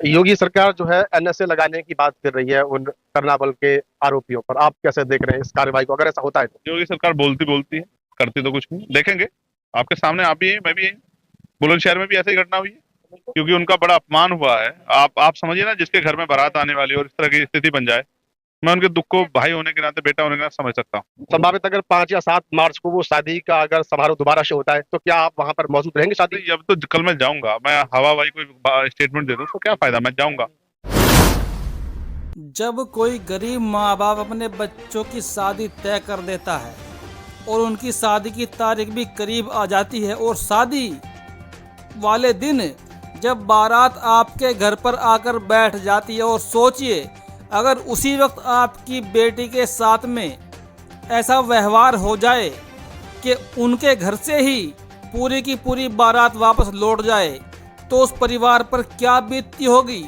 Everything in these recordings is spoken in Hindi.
योगी सरकार जो है एनएसए लगाने की बात कर रही है उन कर्नावल के आरोपियों पर। आप कैसे देख रहे हैं इस कार्रवाई को, अगर ऐसा होता है तो? योगी सरकार बोलती बोलती है, करती तो कुछ नहीं। देखेंगे, आपके सामने आप भी हैं, मैं भी हैं। बुलंदशहर में भी ऐसी घटना हुई है, क्योंकि उनका बड़ा अपमान हुआ है। आप समझिए ना, जिसके घर में बारात आने वाली है और इस तरह की स्थिति बन जाए, मैं उनके दुख को भाई होने के नाते, बेटा होने के नाते समझ सकता हूँ। संभावित अगर 5 या 7 मार्च को वो शादी का अगर समारोह दोबारा से होता है तो क्या आप वहां पर मौजूद रहेंगे शादी? नहीं, अब तो कल मैं जाऊंगा। मैं हवाबाई कोई स्टेटमेंट दे दूं तो क्या फायदा, मैं जाऊंगा। जब कोई गरीब माँ बाप अपने बच्चों की शादी तय कर देता है और उनकी शादी की तारीख भी करीब आ जाती है और शादी वाले दिन जब बारात आपके घर पर आकर बैठ जाती है, और सोचिए अगर उसी वक्त आपकी बेटी के साथ में ऐसा व्यवहार हो जाए कि उनके घर से ही पूरी की पूरी बारात वापस लौट जाए, तो उस परिवार पर क्या बीतती होगी।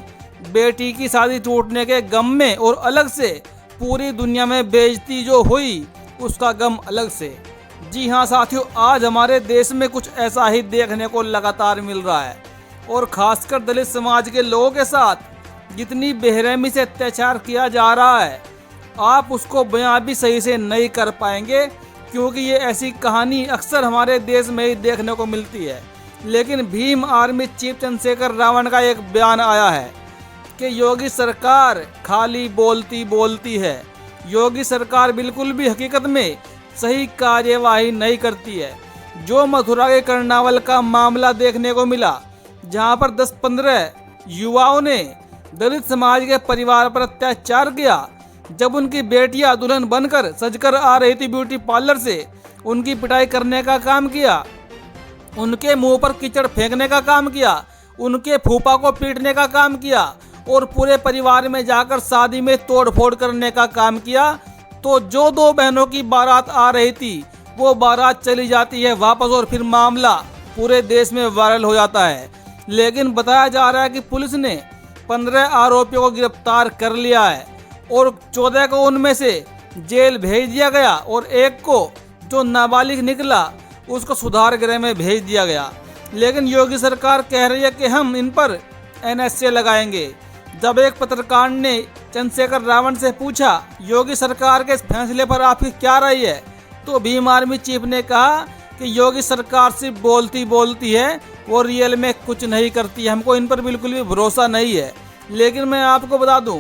बेटी की शादी टूटने के गम में, और अलग से पूरी दुनिया में बेइज्जती जो हुई उसका गम अलग से। जी हाँ साथियों, आज हमारे देश में कुछ ऐसा ही देखने को लगातार मिल रहा है, और खासकर दलित समाज के लोगों के साथ जितनी बेरहमी से अत्याचार किया जा रहा है, आप उसको बयां भी सही से नहीं कर पाएंगे, क्योंकि ये ऐसी कहानी अक्सर हमारे देश में ही देखने को मिलती है। लेकिन भीम आर्मी चीफ चंद्रशेखर रावण का एक बयान आया है कि योगी सरकार खाली बोलती बोलती है। योगी सरकार बिल्कुल भी हकीकत में सही कार्यवाही नहीं करती है। जो मथुरा के कर्नावल का मामला देखने को मिला, जहां पर 10-15 युवाओं ने दलित समाज के परिवार पर अत्याचार किया, जब उनकी बेटियां दुल्हन बनकर सजकर आ रही थी ब्यूटी पार्लर से, उनकी पिटाई करने का काम किया, उनके मुंह पर कीचड़ फेंकने का काम किया, उनके फूफा को पीटने का काम किया, और पूरे परिवार में जाकर शादी में तोड़फोड़ करने का काम किया। तो जो दो बहनों की बारात आ रही थी वो बारात चली जाती है वापस, और फिर मामला पूरे देश में वायरल हो जाता है। लेकिन बताया जा रहा है कि पुलिस ने 15 आरोपियों को गिरफ्तार कर लिया है, और 14 को उनमें से जेल भेज दिया गया, और एक को जो नाबालिग निकला उसको सुधार गृह में भेज दिया गया। लेकिन योगी सरकार कह रही है कि हम इन पर एनएसए लगाएंगे। जब एक पत्रकार ने चंद्रशेखर रावण से पूछा योगी सरकार के इस फैसले पर आपकी क्या राय है, तो भीम आर्मी चीफ ने कहा कि योगी सरकार सिर्फ बोलती बोलती है, वो रियल में कुछ नहीं करती, हमको इन पर बिल्कुल भी भरोसा नहीं है। लेकिन मैं आपको बता दूं,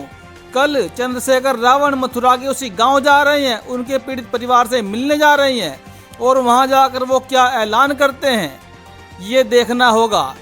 कल चंद्रशेखर रावण मथुरा के उसी गांव जा रहे हैं, उनके पीड़ित परिवार से मिलने जा रही हैं, और वहां जाकर वो क्या ऐलान करते हैं ये देखना होगा।